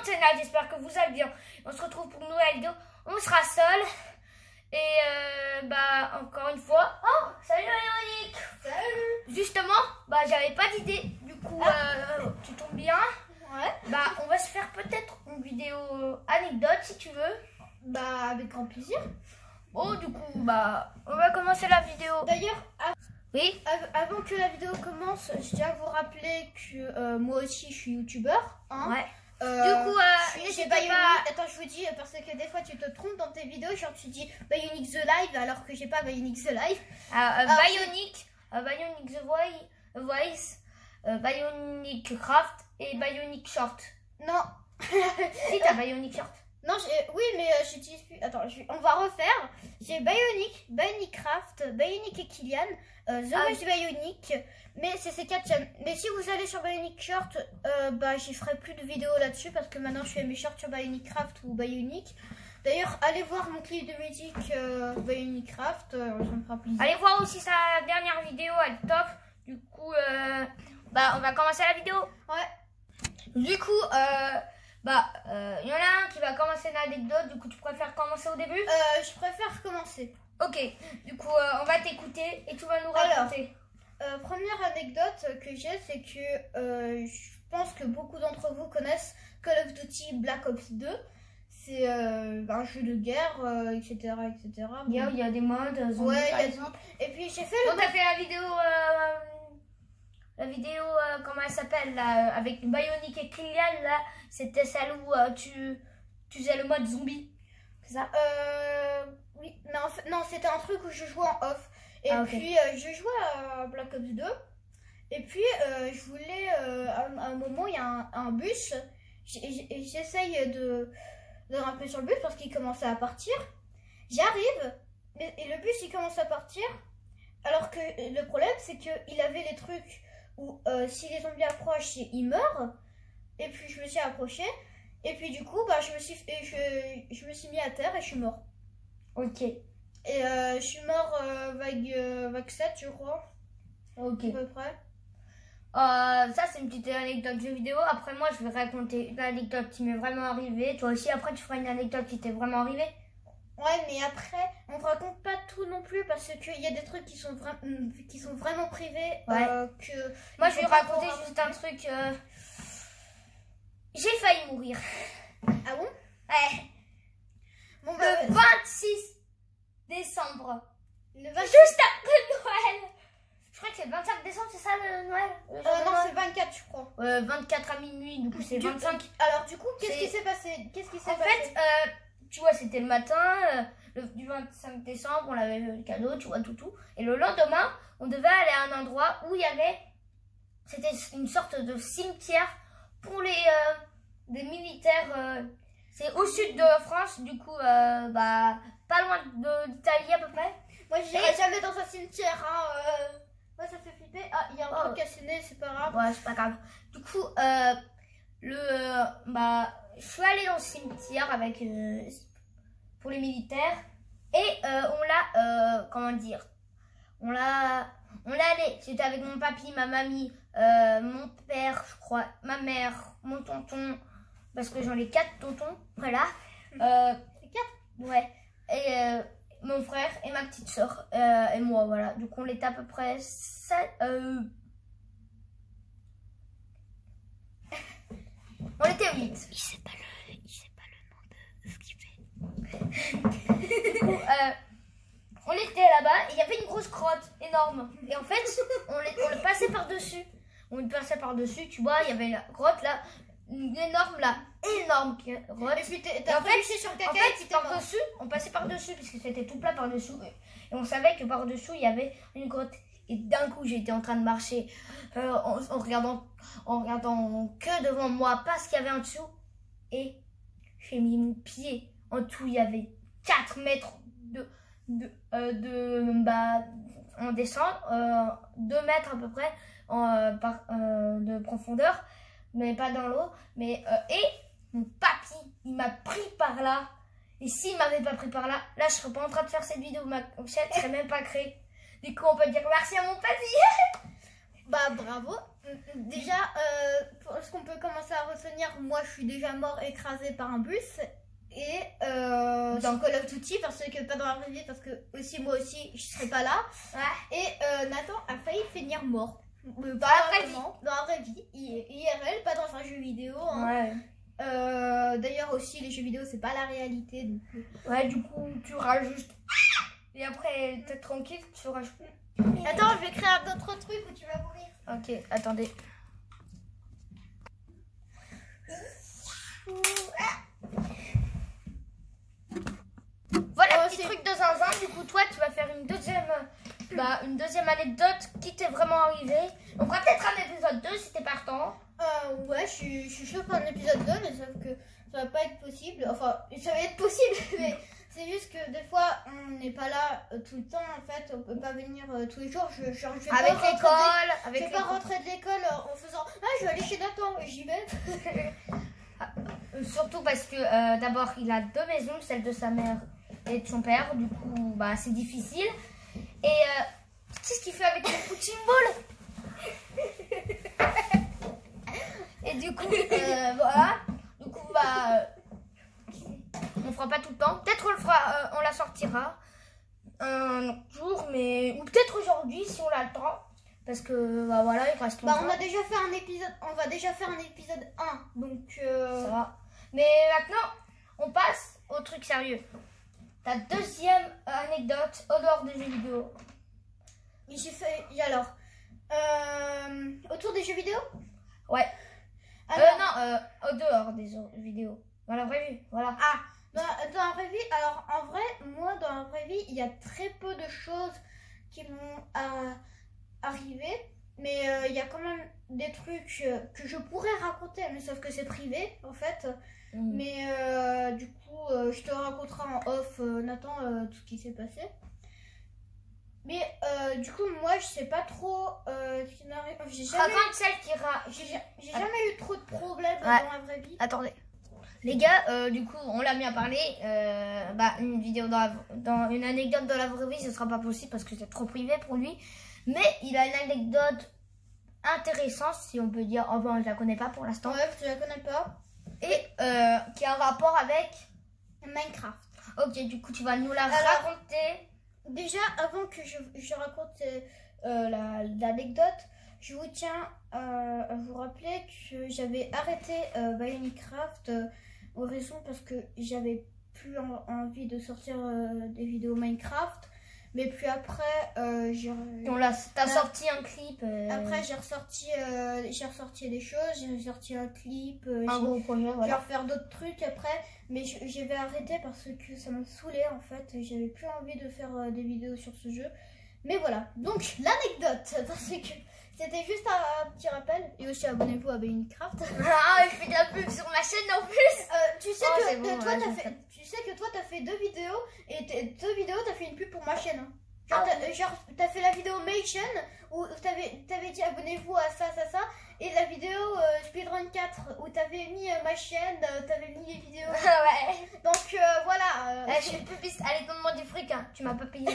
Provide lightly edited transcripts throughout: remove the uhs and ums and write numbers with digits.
c'est Nad, j'espère que vous allez bien. On se retrouve pour une nouvelle vidéo. On sera seul. Et encore une fois. Oh, salut Véronique. Salut. Justement, j'avais pas d'idée. Du coup, tu tombes bien. Ouais. On va se faire peut-être une vidéo anecdote si tu veux. Avec grand plaisir. Oh, du coup, on va commencer la vidéo. D'ailleurs, oui. Avant que la vidéo commence, je tiens à vous rappeler que moi aussi je suis youtubeur. Hein. Ouais. Du coup, n'hésitez pas. pas. Attends, je vous dis, parce que des fois tu te trompes dans tes vidéos, genre tu dis Bionic the Live alors que j'ai pas Bionic the Live. Bionic the Voice, Bionic Craft et Bionic Short. Non. Si, t'as Bionic Short. Non, oui, mais j'utilise plus. Attends, on va refaire. J'ai Bionic Craft, Bionic et Kylian, The Voice Bionic, mais c'est ces 4 chaînes. Mais si vous allez sur Bionic Short, j'y ferai plus de vidéos là-dessus parce que maintenant je fais mes shorts sur Bionic Craft ou Bionic. D'ailleurs, allez voir mon clip de musique Bionic Craft, ça me fera plaisir. Allez voir aussi sa dernière vidéo, elle est top. Du coup, on va commencer la vidéo. Ouais. Du coup, y en a un qui va commencer l'anecdote. Du coup, tu préfères commencer au début? Je préfère commencer. Ok. Du coup, on va t'écouter et tu vas nous raconter. Première anecdote que j'ai, c'est que je pense que beaucoup d'entre vous connaissent Call of Duty Black Ops 2. C'est un jeu de guerre, etc. etc. Il y a des modes. Ouais, par exemple. Et puis j'ai fait On a fait la vidéo, comment elle s'appelle, là, avec Bionic et Kylian, là, c'était celle où tu faisais le mode zombie. C'est ça? Oui, mais en fait, non, c'était un truc où je jouais en off. Et puis, je jouais à Black Ops 2. Et puis, je voulais, à un moment, il y a un bus. J'essaye de grimper sur le bus parce qu'il commençait à partir. J'arrive, et le bus, il commence à partir. Alors que le problème, c'est qu'il avait les trucs où si les zombies approchent, ils meurent. Et puis, je me suis approchée. Et puis, du coup, je me suis mis à terre et je suis mort. Ok. Et je suis mort vague 7, je crois. Ok. À peu près. Ça, c'est une petite anecdote de vidéo. Après, moi, je vais raconter une anecdote qui m'est vraiment arrivée. Toi aussi, après, tu feras une anecdote qui t'est vraiment arrivée. Ouais, mais après, on ne raconte pas tout non plus parce qu'il y a des trucs qui sont vraiment privés. Ouais. Moi, je vais raconter juste un truc. J'ai failli mourir. Ah bon? Ouais. Bon, le 26 décembre. Le 26... Juste après Noël. Je crois que c'est le 25 décembre, c'est ça le Noël? Non, c'est le 24, je crois. 24 à minuit, du coup, c'est 25. Alors, du coup, qu'est-ce qui s'est passé? En fait, tu vois, c'était le matin du 25 décembre, on avait le cadeau, tu vois, tout. Et le lendemain, on devait aller à un endroit où il y avait... C'était une sorte de cimetière pour des militaires. C'est au sud de France, du coup, pas loin de l'Italie à peu près. Moi, je n'irai jamais dans un cimetière, hein. Ouais, ça fait flipper. Ah, il y a un truc cassonné, c'est pas grave. Ouais, c'est pas grave. Du coup, je suis allée dans le cimetière avec pour les militaires et on l'a comment dire, on l'a allé. C'était avec mon papy, ma mamie, mon père, je crois, ma mère, mon tonton, parce que j'en ai 4 tontons, voilà. 4? Ouais. Et mon frère et ma petite soeur et moi, voilà. Du coup, on était à peu près 7. On était 8. Il sait pas le nom de ce qu'il fait. Du coup, on était là-bas et il y avait une grosse crotte énorme. Et en fait, on le passait par-dessus. On le passait par-dessus, tu vois, il y avait la grotte là. Une énorme grotte. Et puis t'as fait sur le caca et par-dessus, on passait par-dessus parce que c'était tout plat par-dessous. Et on savait que par-dessous, il y avait une grotte. Et d'un coup, j'étais en train de marcher en regardant que devant moi, pas ce qu'il y avait en dessous. Et j'ai mis mon pied. En tout, il y avait 4 mètres en descente, 2 mètres à peu près de profondeur. Mais pas dans l'eau, et mon papy, il m'a pris par là, et s'il m'avait pas pris par là, je serais pas en train de faire cette vidéo, ma chaîne serait même pas créée. Du coup, on peut dire merci à mon papy. Bravo. Déjà, ce qu'on peut commencer à retenir, moi je suis déjà mort écrasé par un bus. Et dans Call of Duty, parce que pas dans la vraie vie, parce que aussi moi aussi je serais pas là. Ouais. Et Nathan a failli finir mort. Dans la vraie vie. Dans la vraie vie, IRL, pas dans un jeu vidéo. Hein. Ouais. D'ailleurs aussi les jeux vidéo c'est pas la réalité. Donc... Ouais, du coup tu rajoutes. Et après t'es tranquille, tu rajoutes. Attends, je vais créer un autre truc où tu vas mourir. Ok, attendez. Voilà, petit truc de zinzin. Du coup, toi, tu vas faire une deuxième anecdote qui t'est vraiment arrivée. On fera peut-être un épisode 2 si t'es partant. Ouais, je suis chaud pour un épisode 2, mais sauf que ça va pas être possible. Enfin, ça va être possible, mais c'est juste que des fois, on n'est pas là tout le temps. En fait, on peut pas venir tous les jours. Je vais avec l'école. Je vais pas rentrer de l'école en faisant « Ah, je vais aller chez Nathan. » J'y vais. Surtout parce que d'abord, il a deux maisons, celle de sa mère et de son père. Du coup, bah, c'est difficile. Et qu'est-ce qu'il fait avec le punching ball? Et du coup, voilà. Du coup, bah, on fera pas tout le temps. Peut-être on le fera, on la sortira un autre jour, mais ou peut-être aujourd'hui si on a le temps. Parce que bah voilà, il reste longtemps. On a déjà fait un épisode. On va déjà faire un épisode 1, donc ça va. Mais maintenant, on passe au truc sérieux. Ta deuxième anecdote au dehors des jeux vidéo. J'ai fait. Alors, autour des jeux vidéo. Ouais. Alors, non, au dehors des jeux vidéo. Dans la vraie vie, voilà. Ah, dans la vraie vie. Alors, en vrai, moi, dans la vraie vie, il y a très peu de choses qui m'ont arrivé. Mais il y a quand même des trucs que je pourrais raconter, mais sauf que c'est privé, en fait. Mais du coup, je te raconterai en off, Nathan, tout ce qui s'est passé. Mais du coup, moi, je sais pas trop ce qui m'arrive. J'ai jamais eu trop de problèmes dans la vraie vie. Attendez. Les gars, du coup, on l'a bien parlé. Une vidéo dans une anecdote de la vraie vie, ce sera pas possible parce que c'est trop privé pour lui. Mais il a une anecdote intéressante, si on peut dire. Oh bon, je la connais pas pour l'instant. Ouais, je la connais pas. Et qui a un rapport avec Minecraft. Ok, du coup, tu vas nous la raconter. Déjà, avant que je raconte l'anecdote, je vous tiens à vous rappeler que j'avais arrêté Minecraft en raison parce que j'avais plus envie de sortir des vidéos Minecraft. Mais puis après, t'as sorti un clip. Après, j'ai ressorti des choses, j'ai sorti un clip. Un gros projet, voilà. Je vais refaire d'autres trucs après. Mais j'avais arrêté parce que ça me saoulait en fait. J'avais plus envie de faire des vidéos sur ce jeu. Mais voilà. Donc, l'anecdote. Parce que c'était juste un petit rappel. Et aussi, abonnez-vous à Minecraft. Ah, je fais de la pub sur ma chaîne en plus. Tu sais que toi, t'as fait 2 vidéos. Et tes 2 vidéos, t'as fait une pub pour ma chaîne. Genre, t'as fait la vidéo Mation où t'avais dit abonnez-vous à ça. Et la vidéo Speedrun 4 où t'avais mis ma chaîne, t'avais mis les vidéos. Ouais. Donc voilà. Je suis pubiste. Allez, donne-moi du fric, hein. Tu m'as pas payé. Non,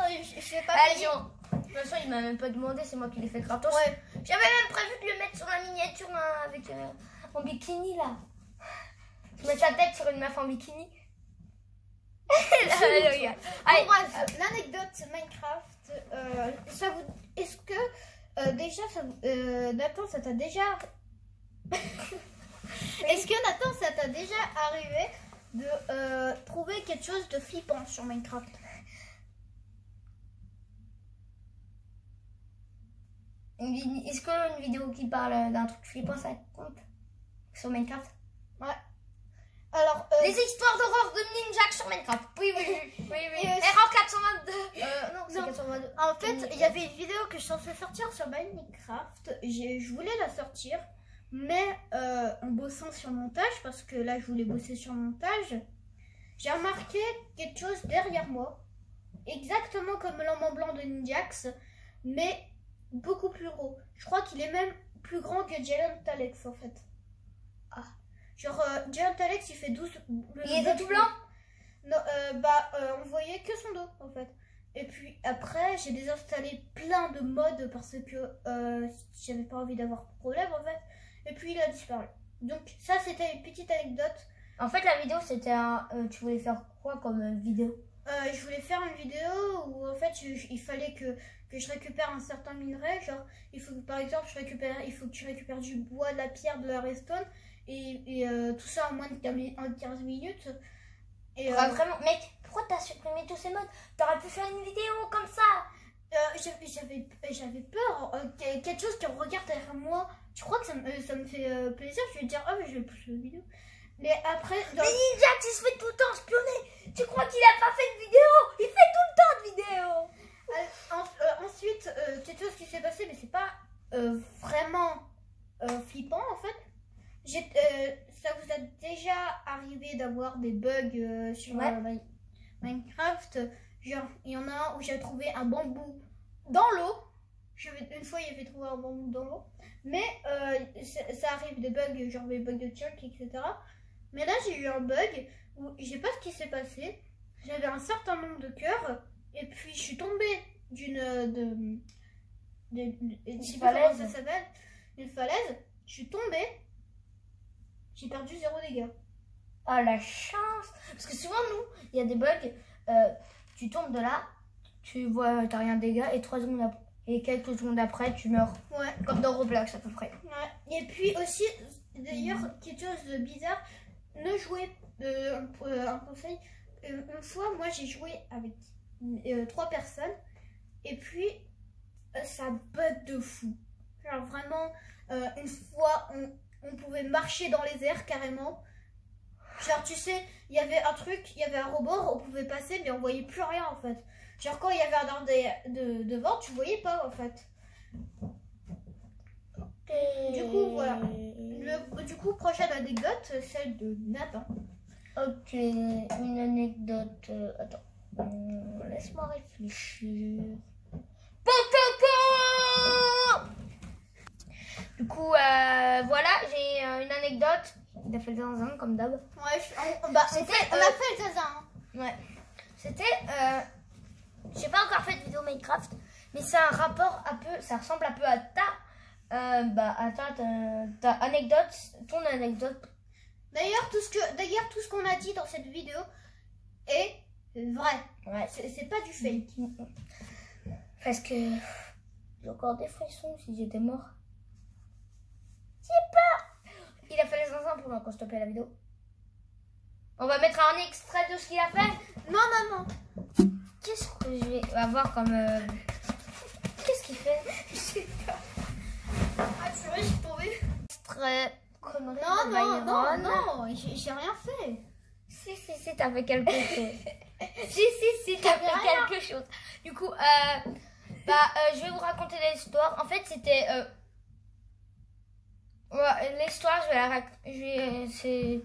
je sais pas payé. De toute façon, il m'a même pas demandé, c'est moi qui l'ai fait gratos. Ouais. J'avais même prévu de le mettre sur la miniature avec mon bikini là. Je mets sa tête sur une meuf en bikini. Allez, l'anecdote Minecraft, est-ce que déjà Nathan, ça t'a déjà est-ce que Nathan, ça t'a déjà arrivé de trouver quelque chose de flippant sur Minecraft? Est-ce qu'une vidéo qui parle d'un truc flippant, ça compte sur Minecraft? Ouais. Alors, les histoires d'horreur de Ninjak sur Minecraft. Oui. Erreur 422. Non, c'est 422. En fait, il y avait une vidéo que je suis censée sortir sur Minecraft. Je voulais la sortir, mais en bossant sur le montage, parce que là, je voulais bosser sur le montage, j'ai remarqué quelque chose derrière moi. Exactement comme l'homme blanc de Ninjax, mais beaucoup plus gros. Je crois qu'il est même plus grand que Giant Alex, en fait. Genre, Giant Alex, il fait 12... Il était tout blanc? Non, on voyait que son dos, en fait. Et puis après, j'ai désinstallé plein de mods parce que j'avais pas envie d'avoir de problème en fait. Et puis il a disparu. Donc ça, c'était une petite anecdote. En fait, la vidéo, c'était tu voulais faire quoi comme vidéo? Je voulais faire une vidéo où en fait il fallait que je récupère un certain minerai. Genre, il faut que par exemple il faut que tu récupères du bois, de la pierre, de la redstone et tout ça en moins de 15 minutes. Et, vraiment, mec, pourquoi t'as supprimé tous ces modes? T'aurais pu faire une vidéo comme ça. J'avais peur. Quelque chose qui me regarde derrière moi. Je crois que ça me fait plaisir. Je vais dire, oh, mais je vais pousser une vidéo. Mais après. Mais Ninja, tu se fait tout le temps espionner. Tu crois qu'il a pas fait de vidéo? Il fait tout le temps de vidéos. Ensuite, quelque chose qui s'est passé, mais c'est pas vraiment flippant en fait. Ça vous a déjà arrivé d'avoir des bugs sur Minecraft? Genre, il y en a un où j'ai trouvé un bambou dans l'eau. Une fois, il y avait trouvé un bambou dans l'eau. Mais ça arrive des bugs, genre des bugs de chunk, etc. Mais là, j'ai eu un bug où je sais pas ce qui s'est passé. J'avais un certain nombre de cœurs. Et puis, je suis tombée d'une je sais pas comment ça s'appelle. Une falaise. Je suis tombée. J'ai perdu 0 dégâts. Ah, la chance! Parce que souvent, nous, il y a des bugs. Tu tombes de là, tu vois, t'as rien de dégâts, et 3 secondes après, et quelques secondes après, tu meurs. Ouais. Comme dans Roblox, à peu près. Ouais. Et puis aussi, d'ailleurs, quelque chose de bizarre, ne jouez, un conseil, une fois, moi, j'ai joué avec 3 personnes, et puis, ça bug de fou. Genre, vraiment, une fois, on pouvait marcher dans les airs, carrément. Genre, tu sais, il y avait un truc, il y avait un rebord, on pouvait passer, mais on voyait plus rien en fait. Genre, quand il y avait un ordre devant, tu voyais pas en fait. Du coup, voilà. Du coup, prochaine anecdote, celle de Nathan. Ok, une anecdote. Attends, laisse-moi réfléchir. Du coup, voilà, j'ai une anecdote. Il a fait le zinzin comme d'hab. Ouais, on a fait le zinzin. Hein. Ouais. C'était. J'ai pas encore fait de vidéo Minecraft, mais c'est un rapport un peu. Ça ressemble un peu à ta anecdote, ton anecdote. D'ailleurs, tout ce qu'on a dit dans cette vidéo est vrai. Ouais. C'est pas du fake. Parce que j'ai encore des frissons si j'étais mort. J'ai peur. Il a fait les zinzins pendant qu'on stoppait la vidéo. On va mettre un extrait de ce qu'il a fait. Non. Qu'est-ce que je vais avoir comme... Qu'est-ce qu'il fait? Je sais pas. Ah, c'est vrai, je suis tombée. Extrait. Non, j'ai rien fait. Si, t'as fait quelque chose. si, t'as fait quelque chose. Du coup, je vais vous raconter l'histoire. En fait, c'était... l'histoire, je vais la raconter. C'est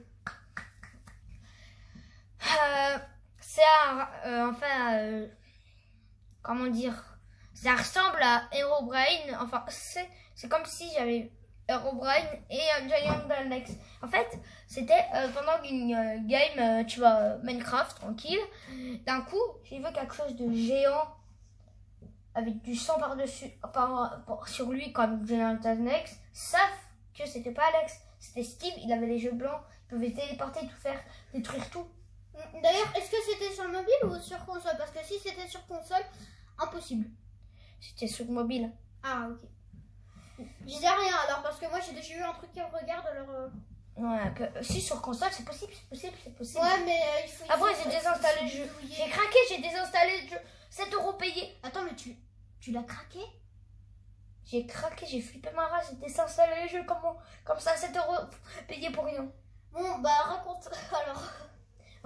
comment dire, ça ressemble à Herobrine. Enfin, c'est comme si j'avais Herobrine et Giant Alex. En fait, c'était pendant une game, tu vois, Minecraft, tranquille. D'un coup, j'ai vu quelque chose de géant avec du sang par-dessus, sur lui comme Giant Alex. Sauf que c'était pas Alex, c'était Steve. Il avait les yeux blancs, il pouvait téléporter, tout faire, détruire tout. D'ailleurs, est-ce que c'était sur mobile ou sur console? Parce que si c'était sur console, impossible. C'était sur mobile. Ah, ok. Je disais rien alors, parce que moi j'ai déjà eu un truc qui me regarde alors. Ouais, si sur console, c'est possible. Ouais, mais il faut. Après, j'ai désinstallé le jeu. J'ai craqué, j'ai désinstallé le jeu. 7 € payés. Attends, mais tu l'as craqué? J'ai craqué, j'ai flippé ma race, j'ai désinstallé le jeu comme ça, 7 € payés pour rien. Bon, bah raconte alors.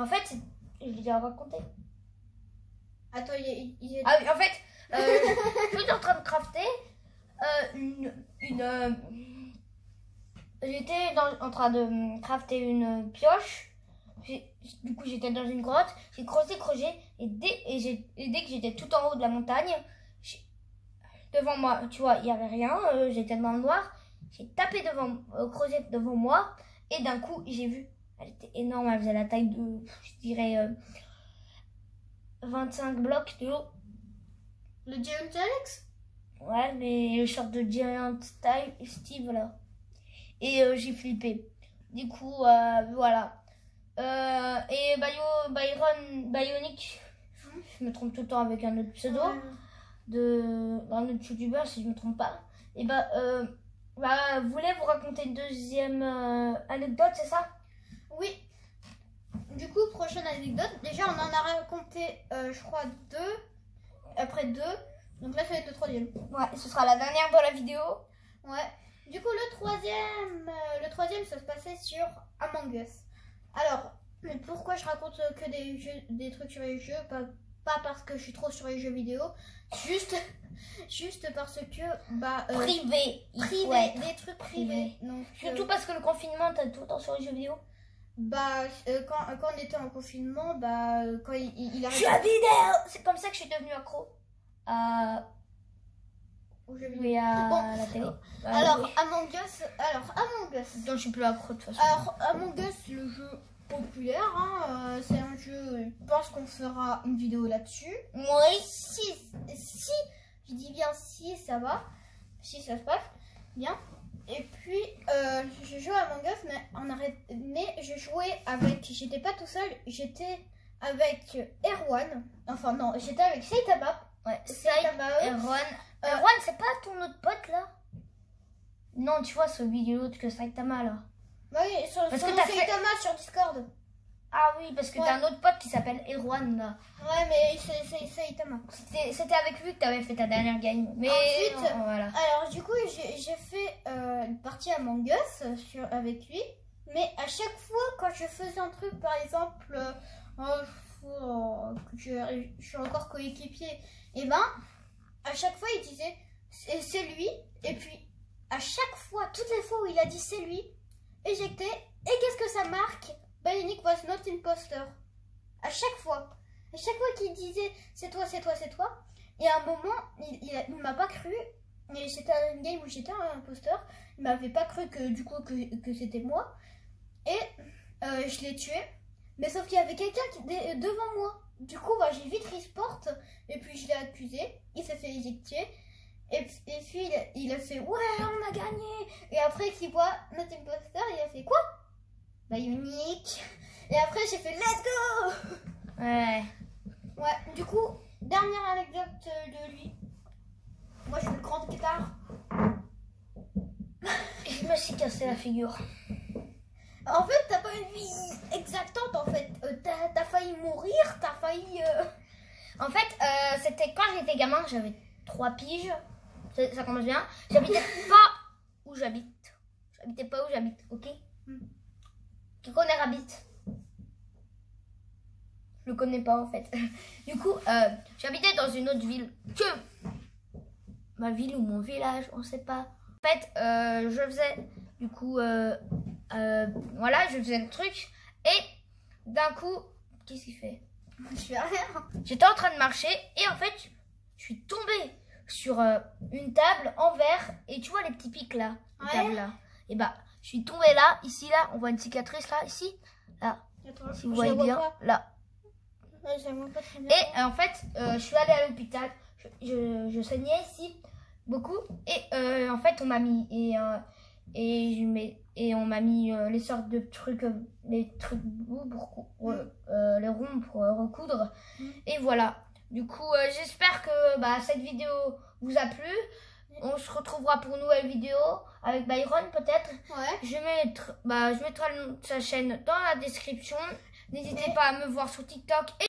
En fait, je l'ai déjà raconté. Attends, Ah oui, en fait, je suis en train de crafter j'étais en train de crafter une pioche. Du coup, j'étais dans une grotte, j'ai creusé, et dès que j'étais tout en haut de la montagne, devant moi, tu vois, il n'y avait rien, j'étais dans le noir, j'ai tapé creusé devant moi, et d'un coup, j'ai vu. Elle était énorme, elle faisait la taille de, je dirais, 25 blocs de haut. Le Giant Alex? Ouais, mais le short de Giant Steve là. Et j'ai flippé. Du coup, voilà. Et Bionic, je me trompe tout le temps avec un autre pseudo d'un autre youtubeur si je me trompe pas. Et vous voulez vous raconter une deuxième anecdote, c'est ça? Oui. Du coup, prochaine anecdote. Déjà, on en a raconté, je crois, 2. Après 2. Donc là, ça va être le 3e. Ouais, ce sera la dernière dans la vidéo. Ouais. Du coup, le 3e, ça se passait sur Among Us. Alors, pourquoi je raconte que des trucs sur les jeux? Pas parce que je suis trop sur les jeux vidéo. Juste parce que, privé, des trucs privés. Donc, surtout parce que le confinement, t'as tout le temps sur les jeux vidéo. Quand on était en confinement, quand il arrive. Jeux vidéo. C'est comme ça que je suis devenue accro aux jeux vidéo. Oui, à la télé. Alors, Among Us. Non, je suis plus accro de toute façon. Alors, Among Us, le jeu populaire, c'est un jeu. Je pense qu'on fera une vidéo là-dessus. Oui. Si, je dis bien si ça va, si ça se passe bien. Et puis, je jouais à Among Us, mais je jouais avec. J'étais pas tout seul, j'étais avec Erwan. Enfin, non, j'étais avec Saitama. Ouais, Erwan. Erwan, c'est pas ton autre pote là? Non, tu vois, ce vidéo que Saitama là. Oui, sur Saitama sur Discord. Ah oui, parce que t'as un autre pote qui s'appelle Erwan là. Ouais, mais c'est Saitama. C'était avec lui que t'avais fait ta dernière game. Mais ensuite, voilà. Alors du coup, j'ai fait une partie Among Us avec lui. Mais à chaque fois, quand je faisais un truc, par exemple, je suis encore coéquipier, et à chaque fois, il disait c'est lui. Et puis, à chaque fois, toutes les fois où il a dit c'est lui, éjecté. Et qu'est-ce que ça marque? Bionic was not imposter. À chaque fois qu'il disait c'est toi, et à un moment, il m'a pas cru. Et c'était une game où j'étais un imposteur. Il m'avait pas cru que c'était moi. Et je l'ai tué. Mais sauf qu'il y avait quelqu'un devant moi. Du coup, j'ai vite resport. Et puis je l'ai accusé. Il s'est fait éjecter. Et puis il a fait ouais, on a gagné. Et après qu'il voit notre imposteur, il a fait quoi? Bionic. Et après j'ai fait let's go. Ouais. Ouais, du coup, dernière anecdote de lui. Moi j'ai une grande guitare. Je me suis cassé la figure. En fait, t'as pas une vie exactante en fait. T'as failli mourir, t'as failli. En fait, c'était quand j'étais gamin, j'avais 3 piges. Ça commence bien. J'habitais pas où j'habite. J'habitais pas où j'habite, ok? Qui connaît Rabbit? Je le connais pas en fait. Du coup, j'habitais dans une autre ville que ma ville ou mon village, on sait pas. En fait, je faisais du coup, voilà, je faisais le truc et d'un coup, qu'est-ce qu'il fait? Je fais rien. J'étais en train de marcher et en fait, je suis tombée sur une table en verre et tu vois les petits pics là, les tables là. Et je suis tombée là, ici là, on voit une cicatrice là, ici, là. Attends, si vous voyez bien, là. Ouais, pas très bien. Et en fait, je suis allée à l'hôpital. Je saignais ici beaucoup et en fait on m'a mis et on m'a mis les sortes de trucs, les trucs pour les ronds pour recoudre. Et voilà. Du coup, j'espère que cette vidéo vous a plu. On se retrouvera pour une nouvelle vidéo avec Byron peut-être. Ouais. Je mettrai sa chaîne dans la description. N'hésitez pas à me voir sur TikTok.